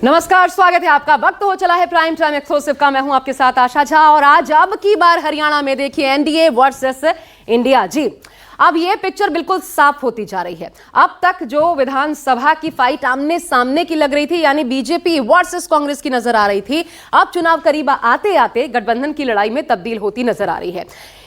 नमस्कार, स्वागत है आपका। वक्त हो चला है प्राइम टाइम एक्सक्लूसिव का। मैं हूं आपके साथ आशा झा और आज अब की बार हरियाणा में देखिए एनडीए वर्सेस इंडिया। जी, अब ये पिक्चर बिल्कुल साफ होती जा रही है। अब तक जो विधानसभा की फाइट आमने सामने की लग रही थी, यानी बीजेपी वर्सेस कांग्रेस की नजर आ रही थी, अब चुनाव करीब आते आते गठबंधन की लड़ाई में तब्दील होती नजर आ रही है।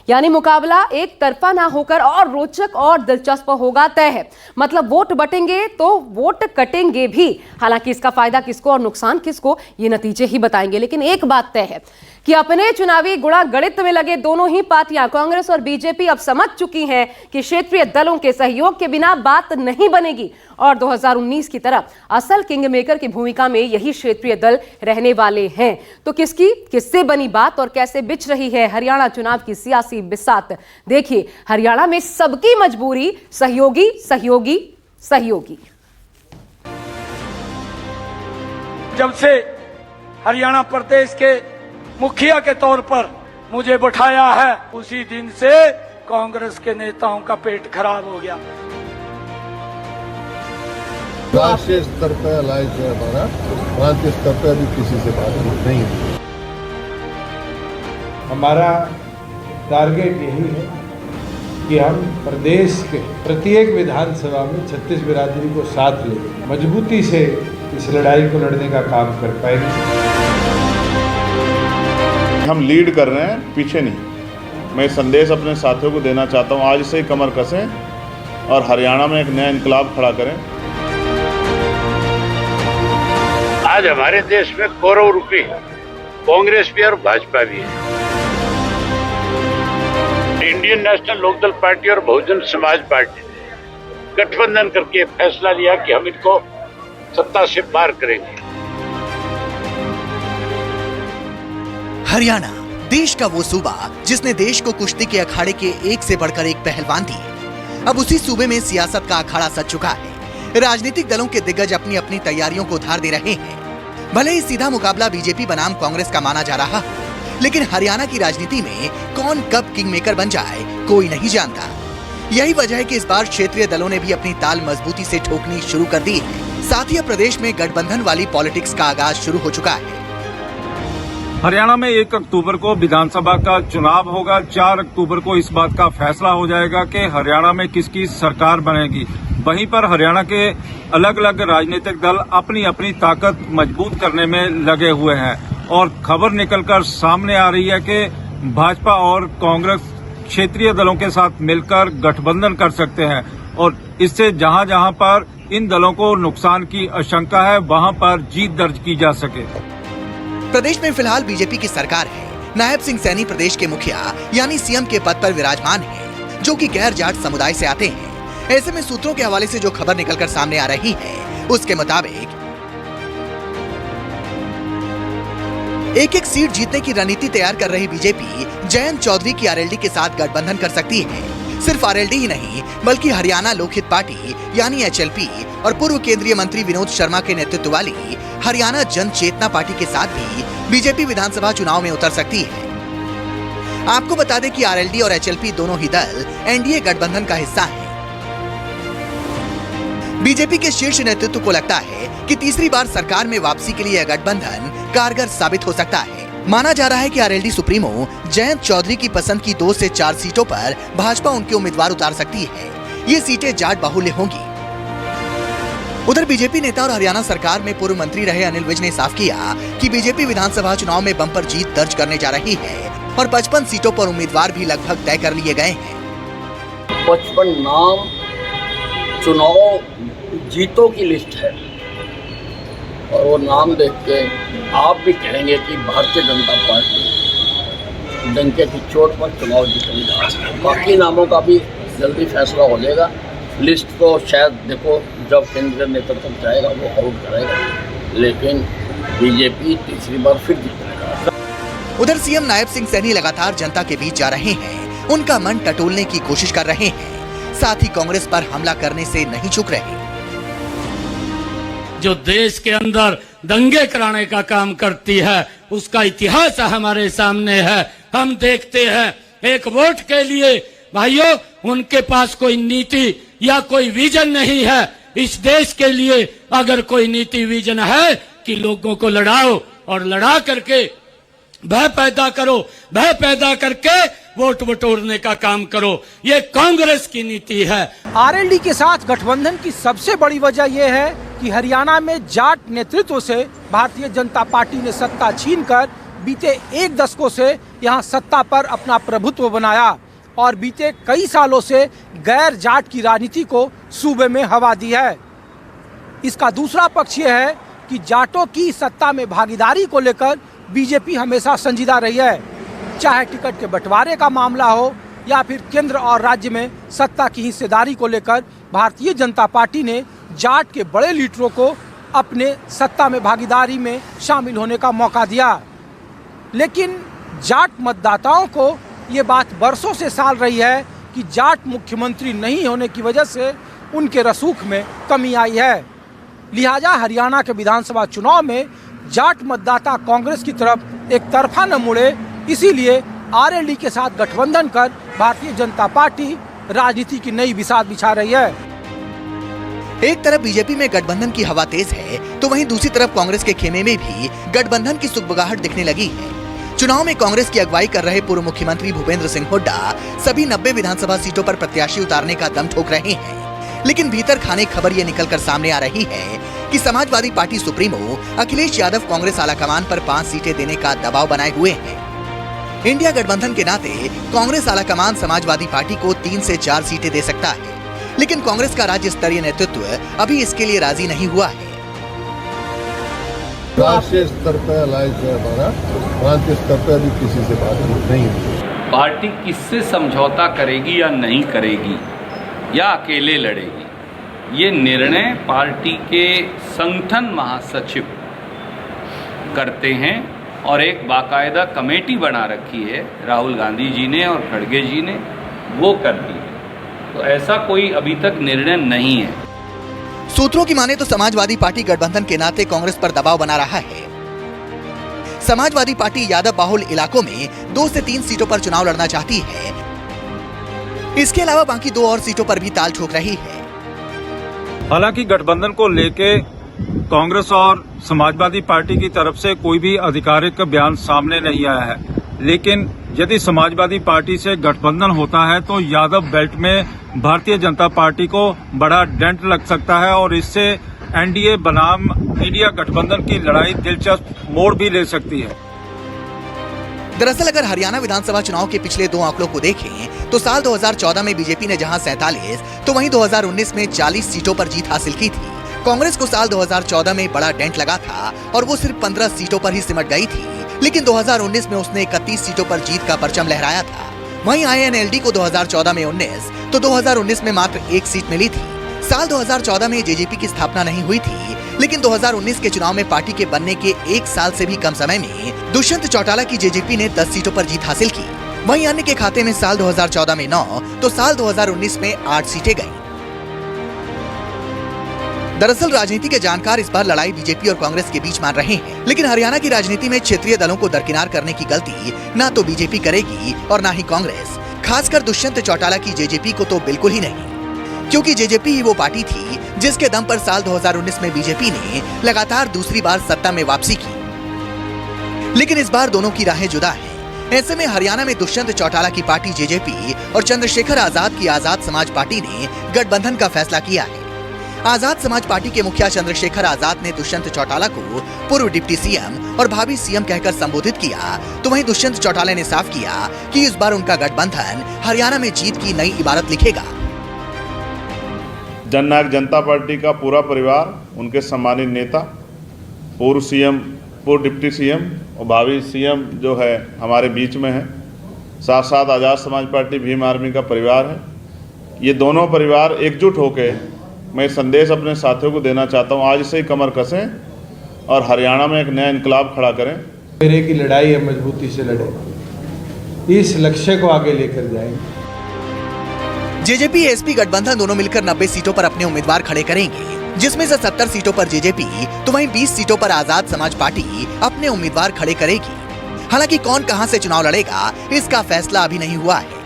यानी मुकाबला एक तरफा ना होकर और रोचक और दिलचस्प होगा तय है। मतलब वोट बटेंगे तो वोट कटेंगे भी। हालांकि इसका फायदा किसको और नुकसान किसको, ये नतीजे ही बताएंगे। लेकिन एक बात तय है कि अपने चुनावी गुणा गणित में लगे दोनों ही पार्टियां कांग्रेस और बीजेपी अब समझ चुकी हैं कि क्षेत्रीय दलों के सहयोग के बिना बात नहीं बनेगी और 2019 की तरह असल किंग मेकर की भूमिका में यही क्षेत्रीय दल रहने वाले हैं। तो किससे बनी बात और कैसे बिछ रही है हरियाणा चुनाव की सियासी बिसात, देखिए। हरियाणा में सबकी मजबूरी सहयोगी सहयोगी सहयोगी। जब से हरियाणा प्रदेश के मुखिया के तौर पर मुझे बैठाया है, उसी दिन से कांग्रेस के नेताओं का पेट खराब हो गया। राष्ट्रीय स्तर पर अलायंस है हमारा, प्रांतीय स्तर पर अभी किसी से बात नहीं है। हमारा टारगेट यही है कि हम प्रदेश के प्रत्येक विधानसभा में 36 बिरादरी को साथ ले मजबूती से इस लड़ाई को लड़ने का काम कर पाएंगे। हम लीड कर रहे हैं, पीछे नहीं। मैं संदेश अपने साथियों को देना चाहता हूं, आज से ही कमर कसें और हरियाणा में एक नया इनकलाब खड़ा करें। आज हमारे देश में कौरव रूपी कांग्रेस भी और भाजपा भी है। इंडियन नेशनल लोकदल पार्टी और बहुजन समाज पार्टी ने गठबंधन करके फैसला लिया कि हम इनको सत्ता से पार करेंगे। हरियाणा देश का वो सूबा जिसने देश को कुश्ती के अखाड़े के एक से बढ़कर एक पहलवान दिए। अब उसी सूबे में सियासत का अखाड़ा सज चुका है। राजनीतिक दलों के दिग्गज अपनी अपनी तैयारियों को धार दे रहे हैं। भले ही सीधा मुकाबला बीजेपी बनाम कांग्रेस का माना जा रहा है, लेकिन हरियाणा की राजनीति में कौन कब किंग मेकर बन जाए कोई नहीं जानता। यही वजह है कि इस बार क्षेत्रीय दलों ने भी अपनी ताल मजबूती से ठोकनी शुरू कर दी है। साथ ही प्रदेश में गठबंधन वाली पॉलिटिक्स का आगाज शुरू हो चुका है। हरियाणा में 1 अक्टूबर को विधानसभा का चुनाव होगा। 4 अक्टूबर को इस बात का फैसला हो जाएगा कि हरियाणा में किसकी सरकार बनेगी। वहीं पर हरियाणा के अलग अलग राजनीतिक दल अपनी अपनी ताकत मजबूत करने में लगे हुए हैं और खबर निकलकर सामने आ रही है कि भाजपा और कांग्रेस क्षेत्रीय दलों के साथ मिलकर गठबंधन कर सकते हैं और इससे जहां जहां पर इन दलों को नुकसान की आशंका है, वहां पर जीत दर्ज की जा सके। प्रदेश में फिलहाल बीजेपी की सरकार है। नायब सिंह सैनी प्रदेश के मुखिया यानी सीएम के पद पर विराजमान है, जो कि गैर जाट समुदाय से आते हैं। ऐसे में सूत्रों के हवाले से जो खबर निकलकर सामने आ रही है, उसके मुताबिक एक सीट जीतने की रणनीति तैयार कर रही बीजेपी जयंत चौधरी की आरएलडी के साथ गठबंधन कर सकती है। सिर्फ आरएलडी ही नहीं, बल्कि हरियाणा लोकहित पार्टी यानी एचएलपी और पूर्व केंद्रीय मंत्री विनोद शर्मा के नेतृत्व वाली हरियाणा जन चेतना पार्टी के साथ भी बीजेपी विधानसभा चुनाव में उतर सकती है। आपको बता दें कि आरएलडी और एचएलपी दोनों ही दल एनडीए गठबंधन का हिस्सा हैं। बीजेपी के शीर्ष नेतृत्व को लगता है कि तीसरी बार सरकार में वापसी के लिए यह गठबंधन कारगर साबित हो सकता है। माना जा रहा है कि आरएलडी सुप्रीमो जयंत चौधरी की पसंद की 2 से 4 सीटों पर भाजपा उनके उम्मीदवार उतार सकती है। ये सीटें जाट बाहुल्य होंगी। उधर बीजेपी नेता और हरियाणा सरकार में पूर्व मंत्री रहे अनिल विज ने साफ किया कि बीजेपी विधानसभा चुनाव में बम्पर जीत दर्ज करने जा रही है और 55 सीटों पर उम्मीदवार भी लगभग तय कर लिए गए हैं। 55 नाम चुनाव जीतों की लिस्ट है और वो नाम देख के आप भी कहेंगे कि भारतीय जनता पार्टी डंके की चोट पर चुनाव जीतने जा रही है। बाकी नामों का भी जल्दी फैसला हो जाएगा। लिस्ट तो शायद देखो जब केंद्रीय नेतृत्व जाएगा वो आउट करेगा, लेकिन बीजेपी तीसरी बार फिर जीतेगा। उधर सीएम नायब सिंह सैनी लगातार जनता के बीच जा रहे हैं। उनका मन टटोलने की कोशिश कर रहे हैं। साथ ही कांग्रेस पर हमला करने से नहीं चूक रहे। जो देश के अंदर दंगे कराने का काम करती है उसका इतिहास हमारे सामने है। हम देखते हैं एक वोट के लिए भाइयों उनके पास कोई नीति या कोई विजन नहीं है। इस देश के लिए अगर कोई नीति विजन है कि लोगों को लड़ाओ और लड़ा करके भय पैदा करो, भय पैदा करके वोट बटोरने का काम करो। ये कांग्रेस की नीति है। आरएलडी के साथ गठबंधन की सबसे बड़ी वजह यह है कि हरियाणा में जाट नेतृत्व से भारतीय जनता पार्टी ने सत्ता छीनकर बीते एक दशकों से यहां सत्ता पर अपना प्रभुत्व बनाया और बीते कई सालों से गैर जाट की राजनीति को सूबे में हवा दी है। इसका दूसरा पक्ष यह है कि जाटों की सत्ता में भागीदारी को लेकर बीजेपी हमेशा संजीदा रही है, चाहे टिकट के बंटवारे का मामला हो या फिर केंद्र और राज्य में सत्ता की हिस्सेदारी को लेकर भारतीय जनता पार्टी ने जाट के बड़े लीडरों को अपने सत्ता में भागीदारी में शामिल होने का मौका दिया। लेकिन जाट मतदाताओं को ये बात बरसों से साल रही है कि जाट मुख्यमंत्री नहीं होने की वजह से उनके रसूख में कमी आई है। लिहाजा हरियाणा के विधानसभा चुनाव में जाट मतदाता कांग्रेस की तरफ एक तरफा न मुड़े, इसीलिए आरएलडी के साथ गठबंधन कर भारतीय जनता पार्टी राजनीति की नई बिसात बिछा रही है। एक तरफ बीजेपी में गठबंधन की हवा तेज है तो वहीं दूसरी तरफ कांग्रेस के खेमे में भी गठबंधन की सुगबुगाहट दिखने लगी है। चुनाव में कांग्रेस की अगुवाई कर रहे पूर्व मुख्यमंत्री भूपेंद्र सिंह हुड्डा सभी 90 विधानसभा सीटों पर प्रत्याशी उतारने का दम ठोक रहे हैं। लेकिन भीतर खाने खबर ये निकलकर सामने आ रही है कि समाजवादी पार्टी सुप्रीमो अखिलेश यादव कांग्रेस आलाकमान पर 5 सीटें देने का दबाव बनाए हुए हैं। इंडिया गठबंधन के नाते कांग्रेस आलाकमान समाजवादी पार्टी को 3 से 4 सीटें दे सकता है, लेकिन कांग्रेस का राज्य स्तरीय नेतृत्व अभी इसके लिए राजी नहीं हुआ है। राष्ट्रीय स्तर पर अलायंस है हमारा, प्रांतीय स्तर पर अभी किसी से बात नहीं हुई। पार्टी किससे समझौता करेगी या नहीं करेगी या अकेले लड़ेगी, ये निर्णय पार्टी के संगठन महासचिव करते हैं और एक बाकायदा कमेटी बना रखी है राहुल गांधी जी ने और खड़गे जी ने, वो करती है। तो ऐसा कोई अभी तक निर्णय नहीं है। सूत्रों की माने तो समाजवादी पार्टी गठबंधन के नाते कांग्रेस पर दबाव बना रहा है। समाजवादी पार्टी यादव बाहुल इलाकों में 2 से 3 सीटों पर चुनाव लड़ना चाहती है। इसके अलावा बाकी 2 और सीटों पर भी ताल ठोक रही है। हालांकि गठबंधन को लेके कांग्रेस और समाजवादी पार्टी की तरफ से कोई भी आधिकारिक बयान सामने नहीं आया है, लेकिन यदि समाजवादी पार्टी से गठबंधन होता है तो यादव बेल्ट में भारतीय जनता पार्टी को बड़ा डेंट लग सकता है और इससे एनडीए बनाम इंडिया गठबंधन की लड़ाई दिलचस्प मोड़ भी ले सकती है। दरअसल अगर हरियाणा विधानसभा चुनाव के पिछले 2 आंकड़ों को देखें तो साल 2014 में बीजेपी ने जहां 47 तो वहीं 2019 में 40 सीटों पर जीत हासिल की थी। कांग्रेस को साल 2014 में बड़ा डेंट लगा था और वो सिर्फ 15 सीटों पर ही सिमट गई थी, लेकिन 2019 में उसने 31 सीटों पर जीत का परचम लहराया था। वहीं आईएनएलडी को 2014 में 19 तो 2019 में मात्र 1 सीट मिली थी। साल 2014 में जेजेपी की स्थापना नहीं हुई थी, लेकिन 2019 के चुनाव में पार्टी के बनने के 1 साल से भी कम समय में दुष्यंत चौटाला की जेजेपी ने 10 सीटों पर जीत हासिल की। वहीं अन्य के खाते में साल 2014 में 9 तो साल 2019 में 8 सीटें गईं। दरअसल राजनीति के जानकार इस बार लड़ाई बीजेपी और कांग्रेस के बीच मान रहे हैं, लेकिन हरियाणा की राजनीति में क्षेत्रीय दलों को दरकिनार करने की गलती न तो बीजेपी करेगी और न ही कांग्रेस। खासकर दुष्यंत चौटाला की जेजेपी को तो बिल्कुल ही नहीं, क्योंकि जेजेपी ही वो पार्टी थी जिसके दम पर साल 2019 में बीजेपी ने लगातार दूसरी बार सत्ता में वापसी की। लेकिन इस बार दोनों की राहें जुदा हैं। ऐसे में हरियाणा में दुष्यंत चौटाला की पार्टी जेजेपी और चंद्रशेखर आजाद की आजाद समाज पार्टी ने गठबंधन का फैसला किया है। आजाद समाज पार्टी के मुखिया चंद्रशेखर आजाद ने दुष्यंत चौटाला को पूर्व डिप्टी सीएम और भावी सीएम कहकर संबोधित किया, तो वहीं दुष्यंत चौटाला ने साफ किया कि इस बार उनका गठबंधन हरियाणा में जीत की नई इबारत लिखेगा। जननायक जनता पार्टी का पूरा परिवार, उनके सम्मानित नेता, पूर्व सीएम, पूर्व डिप्टी सीएम और भावी सीएम जो है हमारे बीच में है। साथ साथ आजाद समाज पार्टी भीम आर्मी का परिवार है। ये दोनों परिवार एकजुट होकर मैं संदेश अपने साथियों को देना चाहता हूँ, आज से ही कमर कसें और हरियाणा में एक नया इनकलाब खड़ा करें। मेरे की लड़ाई है, मजबूती से लड़े, इस लक्ष्य को आगे लेकर जाएंगे। जेजेपी एसपी गठबंधन दोनों मिलकर 90 सीटों पर अपने उम्मीदवार खड़े करेंगे, जिसमें से 70 सीटों पर जेजेपी तो वहीं 20 सीटों पर आजाद समाज पार्टी अपने उम्मीदवार खड़े करेगी। हालांकि कौन कहां से चुनाव लड़ेगा इसका फैसला अभी नहीं हुआ है।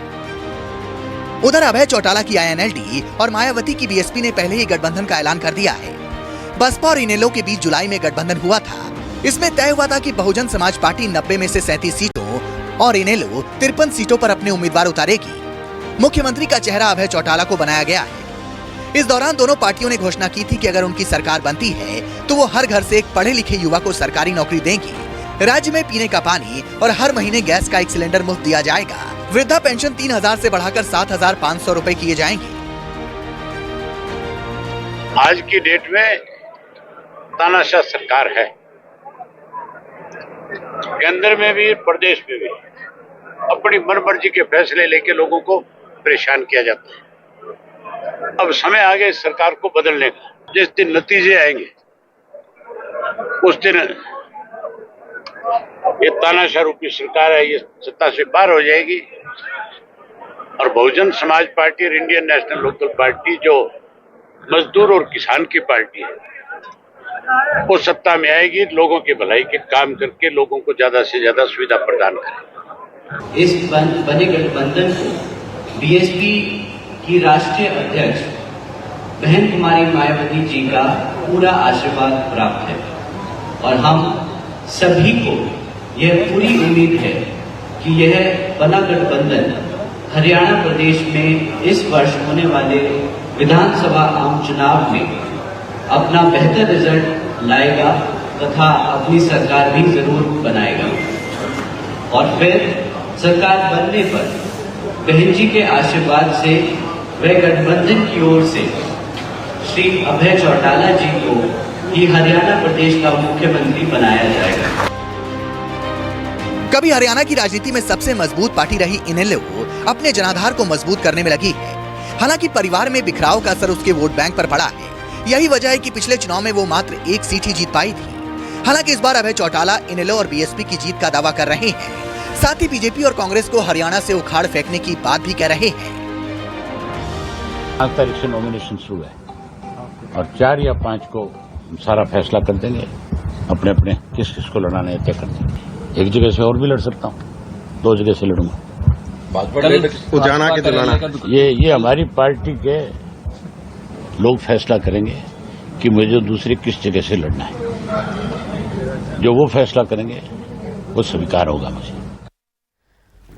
उधर अभय चौटाला की आईएनएलडी और मायावती की बीएसपी ने पहले ही गठबंधन का ऐलान कर दिया है। बसपा और इनेलो के बीच जुलाई में गठबंधन हुआ था। इसमें तय हुआ था कि बहुजन समाज पार्टी 90 में से 37 सीटों और इनेलो 53 सीटों पर अपने उम्मीदवार उतारेगी। मुख्यमंत्री का चेहरा अभय चौटाला को बनाया गया है। इस दौरान दोनों पार्टियों ने घोषणा की थी कि अगर उनकी सरकार बनती है तो वो हर घर से एक पढ़े लिखे युवा को सरकारी नौकरी देंगी। राज्य में पीने का पानी और हर महीने गैस का 1 सिलेंडर मुफ्त दिया जाएगा। वृद्धा पेंशन 3,000 से बढ़ाकर 7,500 रुपए किए जाएंगे। आज की डेट में तानाशाह सरकार है, केंद्र में भी प्रदेश में भी अपनी मनमर्जी के फैसले लेके लोगों को परेशान किया जाता है। अब समय आ गया इस सरकार को बदलने का। जिस दिन नतीजे आएंगे उस दिन ये तानाशाह रूपी सरकार है, ये सत्ता से बाहर हो जाएगी और बहुजन समाज पार्टी और इंडियन नेशनल लोकदल पार्टी जो मजदूर और किसान की पार्टी है वो सत्ता में आएगी, लोगों की भलाई के काम करके लोगों को ज्यादा से ज्यादा सुविधा प्रदान करेगी। इस बने गठबंधन को बीएसपी की राष्ट्रीय अध्यक्ष बहन कुमारी मायावती जी का पूरा आशीर्वाद प्राप्त है और हम सभी को यह पूरी उम्मीद है कि यह बना गठबंधन हरियाणा प्रदेश में इस वर्ष होने वाले विधानसभा आम चुनाव में अपना बेहतर रिजल्ट लाएगा तथा अपनी सरकार भी जरूर बनाएगा और फिर सरकार बनने पर बहन जी के आशीर्वाद से वह गठबंधन की ओर से श्री अभय चौटाला जी को ही हरियाणा प्रदेश का मुख्यमंत्री बनाया जाएगा। कभी हरियाणा की राजनीति में सबसे मजबूत पार्टी रही इनेलो अपने जनाधार को मजबूत करने में लगी है। हालांकि परिवार में बिखराव का असर उसके वोट बैंक पर पड़ा है। यही वजह है कि पिछले चुनाव में वो मात्र 1 सीट ही जीत पाई थी। हालांकि इस बार अभय चौटाला इनेलो और बीएसपी की जीत का दावा कर रहे हैं। साथ ही बीजेपी और कांग्रेस को हरियाणा से उखाड़ फेंकने की बात भी कह रहे हैं। 5 तारीख से नॉमिनेशन शुरू है और 4 या 5 को सारा फैसला कर देंगे। अपने अपने किस किस को लड़ाना है तय कर देंगे। एक जगह से और भी लड़ सकता हूँ, 2 जगह से लड़ूंगा। उजाना के दिलाना ये हमारी पार्टी के लोग फैसला करेंगे कि मुझे दूसरी किस जगह से लड़ना है। जो वो फैसला करेंगे वो स्वीकार होगा मुझे।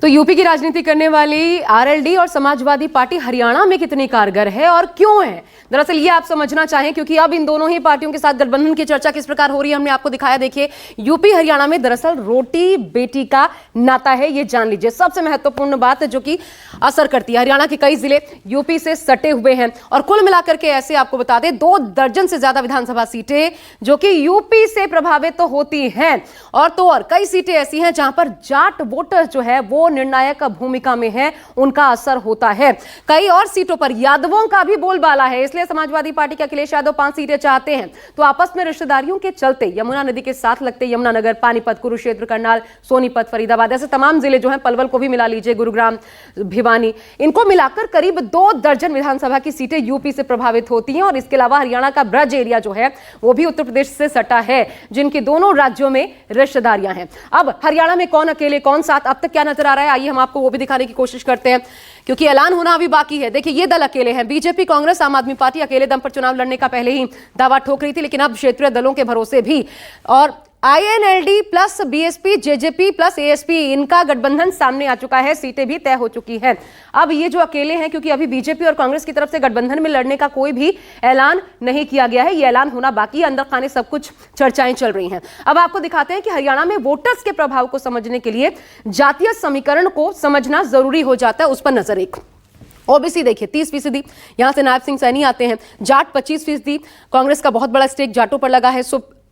तो यूपी की राजनीति करने वाली आरएलडी और समाजवादी पार्टी हरियाणा में कितनी कारगर है और क्यों है, दरअसल ये आप समझना चाहें क्योंकि अब इन दोनों ही पार्टियों के साथ गठबंधन की चर्चा किस प्रकार हो रही है हमने आपको दिखाया। देखिए, यूपी हरियाणा में दरअसल रोटी बेटी का नाता है, ये जान लीजिए। सबसे महत्वपूर्ण बात जो कि असर करती है, हरियाणा के कई जिले यूपी से सटे हुए हैं और कुल मिलाकर के ऐसे आपको बता दें 2 दर्जन से ज्यादा विधानसभा सीटें जो कि यूपी से प्रभावित तो होती हैं और तो और कई सीटें ऐसी हैं जहां पर जाट वोटर जो है वो निर्णायक भूमिका में है, उनका असर होता है। कई और सीटों पर यादवों का भी बोलबाला है, इसलिए समाजवादी पार्टी के अखिलेश यादव 5 सीटें चाहते हैं। तो आपस में रिश्तेदारियों के चलते यमुना नदी के साथ लगते यमुनानगर, पानीपत, कुरुक्षेत्र, करनाल, सोनीपत, फरीदाबाद ऐसे तमाम जिले जो हैं, पलवल को भी मिला लीजिए, गुरुग्राम, भिवानी, इनको मिलाकर करीब 2 दर्जन विधानसभा की सीटें यूपी से प्रभावित होती हैं। और इसके अलावा हरियाणा का ब्रज एरिया जो है वो भी उत्तर प्रदेश से सटा है, जिनकी दोनों राज्यों में रिश्तेदारियां हैं। अब हरियाणा में कौन अकेले कौन साथ, अब तक क्या नजर आ रहा है, आइए हम आपको वो भी दिखाने की कोशिश करते हैं क्योंकि ऐलान होना अभी बाकी है। देखिए, ये दल अकेले हैं, बीजेपी, कांग्रेस, आम आदमी पार्टी अकेले दम पर चुनाव लड़ने का पहले ही दावा ठोक रही थी, लेकिन अब क्षेत्रीय दलों के भरोसे भी और INLD plus BSP, JJP plus ASP, इनका गठबंधन सामने आ चुका है, सीटें भी तय हो चुकी हैं। अब ये जो अकेले हैं, क्योंकि अभी बीजेपी और कांग्रेस की तरफ से गठबंधन में लड़ने का कोई भी ऐलान नहीं किया गया है, ये ऐलान होना बाकी है, अंदर खाने सब कुछ चर्चाएं चल रही हैं। अब आपको दिखाते हैं कि हरियाणा में वोटर्स के प्रभाव को समझने के लिए जातीय समीकरण को समझना जरूरी हो जाता है, उस पर नजर एक। ओबीसी देखिए 30%, यहां से नायब सिंह सैनी आते हैं। जाट 25%, कांग्रेस का बहुत बड़ा स्टेक जाटों पर लगा है।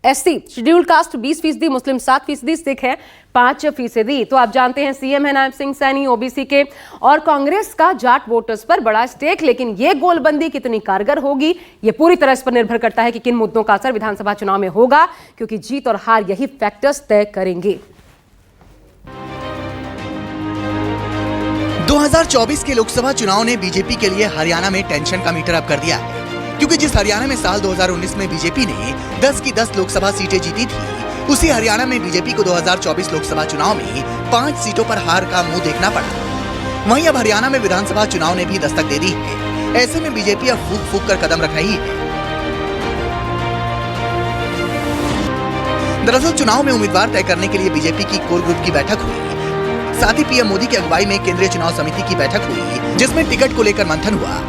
एससी शेड्यूल्ड कास्ट 20%, मुस्लिम 7%, सिख है 5%। तो आप जानते हैं सीएम है नायब सिंह सैनी ओबीसी के, और कांग्रेस का जाट वोटर्स पर बड़ा स्टेक। लेकिन ये गोलबंदी कितनी कारगर होगी, ये पूरी तरह इस पर निर्भर करता है कि किन मुद्दों का असर विधानसभा चुनाव में होगा, क्योंकि जीत और हार यही फैक्टर्स तय करेंगे। 2024 के लोकसभा चुनाव ने बीजेपी के लिए हरियाणा में टेंशन का मीटर अप कर दिया है, क्योंकि जिस हरियाणा में साल 2019 में बीजेपी ने 10 की 10 लोकसभा सीटें जीती थी, उसी हरियाणा में बीजेपी को 2024 लोकसभा चुनाव में 5 सीटों पर हार का मुंह देखना पड़ा। वहीं अब हरियाणा में विधानसभा चुनाव ने भी दस्तक दे दी है। ऐसे में बीजेपी अब फूक फूक कर कदम रख रही है। दरअसल चुनाव में उम्मीदवार तय करने के लिए बीजेपी की कोर ग्रुप की बैठक हुई। साथ ही पीएम मोदी की अगुवाई में केंद्रीय चुनाव समिति की बैठक हुई, जिसमें टिकट को लेकर मंथन हुआ।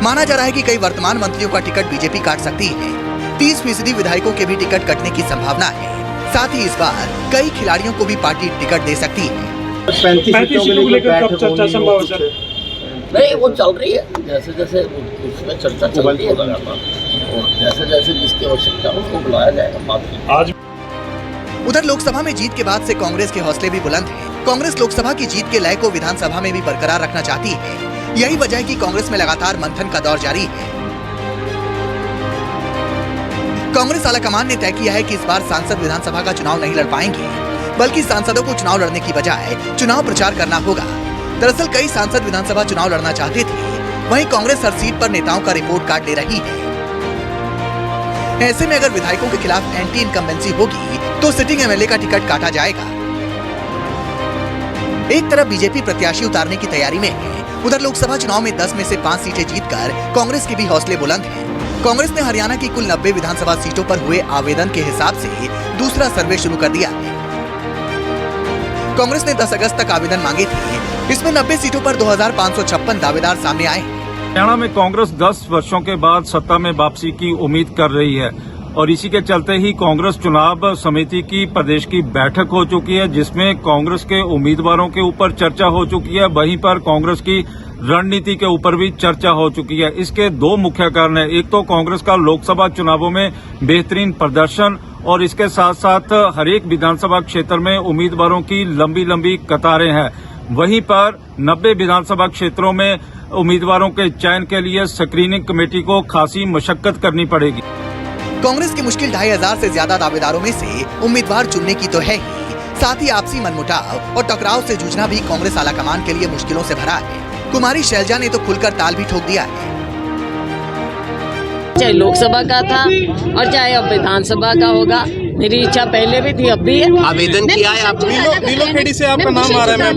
माना जा रहा है कि कई वर्तमान मंत्रियों का टिकट बीजेपी काट सकती है। 30% विधायकों के भी टिकट कटने की संभावना है। साथ ही इस बार कई खिलाड़ियों को भी पार्टी टिकट दे सकती है। 35 सीटों को लेकर कब चर्चा संभव है सर? नहीं, वो चल रही है, जैसे जैसे उसमें चर्चा चल रही है लगातार, और जैसे जैसे जिसकी आवश्यकता है उसको बुलाया जाएगा। बात आज उधर लोकसभा में जीत के बाद से कांग्रेस के हौसले भी बुलंद हैं। कांग्रेस लोकसभा की जीत के लय को विधानसभा में भी बरकरार रखना चाहती है। यही वजह है कि कांग्रेस में लगातार मंथन का दौर जारी है। कांग्रेस आलाकमान ने तय किया है कि इस बार सांसद विधानसभा का चुनाव नहीं लड़ पाएंगे, बल्कि सांसदों को चुनाव लड़ने की बजाय चुनाव प्रचार करना होगा। दरअसल कई सांसद विधानसभा चुनाव लड़ना चाहते थे, वहीं कांग्रेस हर सीट पर नेताओं का रिपोर्ट कार्ड ले रही है। ऐसे में अगर विधायकों के खिलाफ एंटी इनकम्बेंसी होगी तो सिटिंग एमएलए का टिकट काटा जाएगा। एक तरफ बीजेपी प्रत्याशी उतारने की तैयारी में है, उधर लोकसभा चुनाव में 10 में से 5 सीटें जीतकर कांग्रेस के भी हौसले बुलंद हैं। कांग्रेस ने हरियाणा की कुल 90 विधानसभा सीटों पर हुए आवेदन के हिसाब से दूसरा सर्वे शुरू कर दिया है। कांग्रेस ने 10 अगस्त तक आवेदन मांगे थे। इसमें 90 सीटों पर 2556 दावेदार सामने आए हैं। हरियाणा में कांग्रेस 10 वर्षों के बाद सत्ता में वापसी की उम्मीद कर रही है और इसी के चलते ही कांग्रेस चुनाव समिति की प्रदेश की बैठक हो चुकी है, जिसमें कांग्रेस के उम्मीदवारों के ऊपर चर्चा हो चुकी है। वहीं पर कांग्रेस की रणनीति के ऊपर भी चर्चा हो चुकी है। इसके दो मुख्य कारण है, एक तो कांग्रेस का लोकसभा चुनावों में बेहतरीन प्रदर्शन और इसके साथ साथ हर एक विधानसभा क्षेत्र में उम्मीदवारों की लंबी लंबी कतारें हैं। वहीं पर 90 विधानसभा क्षेत्रों में उम्मीदवारों के चयन के लिए स्क्रीनिंग कमेटी को खासी मशक्कत करनी पड़ेगी। कांग्रेस की मुश्किल 2500 से ज्यादा दावेदारों में से उम्मीदवार चुनने की तो है ही, साथ ही आपसी मनमुटाव और टकराव से जूझना भी कांग्रेस आलाकमान के लिए मुश्किलों से भरा है। कुमारी शैलजा ने तो खुलकर ताल भी ठोक दिया है। चाहे लोकसभा का था और चाहे अब विधानसभा का होगा, मेरी इच्छा पहले भी थी, अब भी है। आवेदन किया है आप? नीलोखेड़ी से आपका नाम आ रहा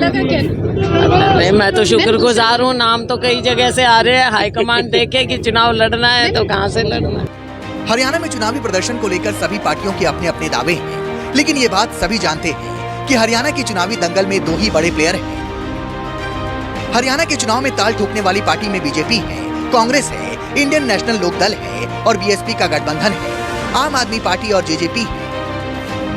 है। मैं तो शुक्रगुजार हूँ, नाम तो कई जगह से आ रहे हैं। हाईकमान देखे कि चुनाव लड़ना है तो कहाँ से लड़ना है। हरियाणा में चुनावी प्रदर्शन को लेकर सभी पार्टियों के अपने अपने दावे हैं, लेकिन ये बात सभी जानते हैं कि हरियाणा के चुनावी दंगल में 2 ही बड़े प्लेयर हैं। हरियाणा के चुनाव में ताल ठोकने वाली पार्टी में बीजेपी है, कांग्रेस है, इंडियन नेशनल लोकदल है और बीएसपी का गठबंधन है, आम आदमी पार्टी और जेजेपी है।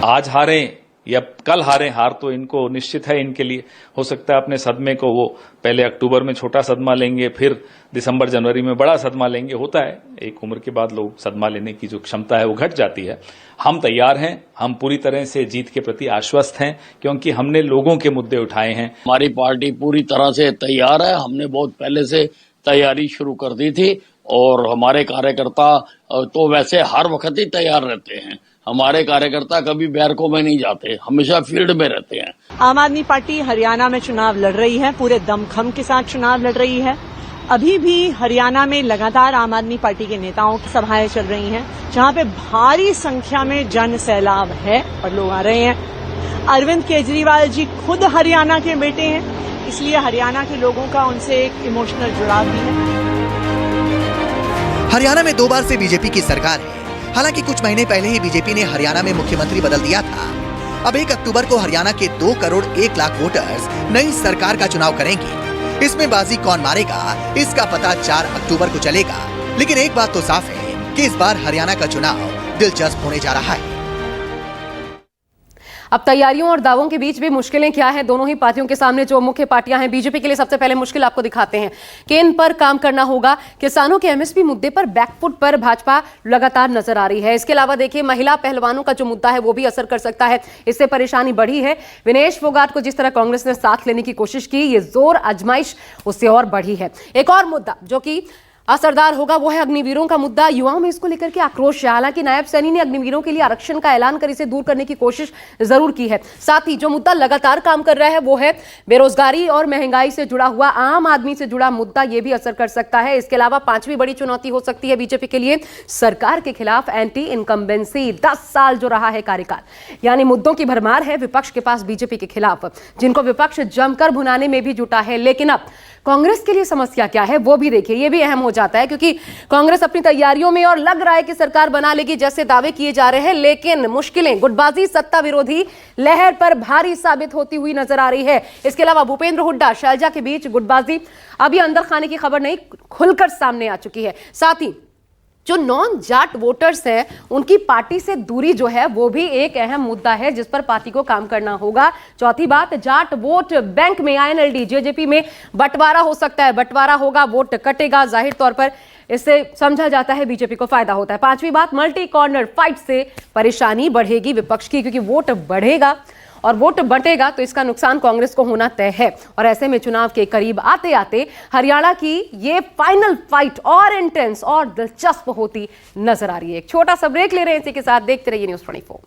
आज हारे या कल हारे, हार तो इनको निश्चित है। इनके लिए हो सकता है अपने सदमे को वो पहले अक्टूबर में छोटा सदमा लेंगे, फिर दिसंबर जनवरी में बड़ा सदमा लेंगे। होता है, एक उम्र के बाद लोग सदमा लेने की जो क्षमता है वो घट जाती है। हम तैयार हैं, हम पूरी तरह से जीत के प्रति आश्वस्त हैं, क्योंकि हमने लोगों के मुद्दे उठाए हैं। हमारी पार्टी पूरी तरह से तैयार है। हमने बहुत पहले से तैयारी शुरू कर दी थी और हमारे कार्यकर्ता तो वैसे हर वक्त ही तैयार रहते हैं। हमारे कार्यकर्ता कभी बैरकों में नहीं जाते, हमेशा फील्ड में रहते हैं। आम आदमी पार्टी हरियाणा में चुनाव लड़ रही है, पूरे दमखम के साथ चुनाव लड़ रही है। अभी भी हरियाणा में लगातार आम आदमी पार्टी के नेताओं की सभाएं चल रही हैं, जहां पे भारी संख्या में जन सैलाब है और लोग आ रहे हैं। अरविंद केजरीवाल जी खुद हरियाणा के बेटे हैं, इसलिए हरियाणा के लोगों का उनसे एक इमोशनल जुड़ाव भी है। हरियाणा में 2 बार से बीजेपी की सरकार है। हालांकि कुछ महीने पहले ही बीजेपी ने हरियाणा में मुख्यमंत्री बदल दिया था। अब 1 अक्टूबर को हरियाणा के 2 करोड़ 1 लाख वोटर्स नई सरकार का चुनाव करेंगे। इसमें बाजी कौन मारेगा, इसका पता 4 अक्टूबर को चलेगा। लेकिन एक बात तो साफ है कि इस बार हरियाणा का चुनाव दिलचस्प होने जा रहा है। अब तैयारियों और दावों के बीच भी मुश्किलें क्या हैं दोनों ही पार्टियों के सामने। जो मुख्य पार्टियां हैं, बीजेपी के लिए सबसे पहले मुश्किल आपको दिखाते हैं कि इन पर काम करना होगा। किसानों के एमएसपी मुद्दे पर बैकफुट पर भाजपा लगातार नजर आ रही है। इसके अलावा देखिए, महिला पहलवानों का जो मुद्दा है वो भी असर कर सकता है, इससे परेशानी बढ़ी है। विनेश फोगाट को जिस तरह कांग्रेस ने साथ लेने की कोशिश की, ये जोर आजमाइश उससे और बढ़ी है। एक और मुद्दा जो कि असरदार होगा वो है अग्निवीरों का मुद्दा। युवाओं में इसको लेकर के आक्रोश है। हालांकि नायब सैनी ने अग्निवीरों के लिए आरक्षण का ऐलान कर इसे दूर करने की कोशिश जरूर की है। साथ ही जो मुद्दा लगातार काम कर रहा है वो है बेरोजगारी और महंगाई से जुड़ा हुआ, आम आदमी से जुड़ा मुद्दा। ये भी असर कर सकता है। इसके अलावा 5वीं बड़ी चुनौती हो सकती है बीजेपी के लिए सरकार के खिलाफ एंटी इनकम्बेंसी। 10 साल जो रहा है कार्यकाल, यानी मुद्दों की भरमार है विपक्ष के पास बीजेपी के खिलाफ, जिनको विपक्ष जमकर भुनाने में भी जुटा है। लेकिन अब कांग्रेस के लिए समस्या क्या है वो भी देखिए, ये भी अहम हो जाता है, क्योंकि कांग्रेस अपनी तैयारियों में और लग रहा है कि सरकार बना लेगी जैसे दावे किए जा रहे हैं, लेकिन मुश्किलें, गुटबाजी सत्ता विरोधी लहर पर भारी साबित होती हुई नजर आ रही है। इसके अलावा भूपेंद्र हुड्डा शैलजा के बीच गुटबाजी अभी अंदर खाने की खबर नहीं, खुलकर सामने आ चुकी है। साथ ही जो नॉन जाट वोटर्स हैं उनकी पार्टी से दूरी जो है वो भी एक अहम मुद्दा है जिस पर पार्टी को काम करना होगा। चौथी बात, जाट वोट बैंक में आईएनएलडी जेजेपी में बंटवारा हो सकता है, बंटवारा होगा, वोट कटेगा, जाहिर तौर पर इससे समझा जाता है बीजेपी को फायदा होता है। पांचवी बात, मल्टी कॉर्नर फाइट से परेशानी बढ़ेगी विपक्ष की, क्योंकि वोट बढ़ेगा और वोट बंटेगा तो इसका नुकसान कांग्रेस को होना तय है। और ऐसे में चुनाव के करीब आते आते हरियाणा की ये फाइनल फाइट और इंटेंस और दिलचस्प होती नजर आ रही है। एक छोटा सा ब्रेक ले रहे हैं, इसी के साथ देखते रहिए न्यूज़ 24।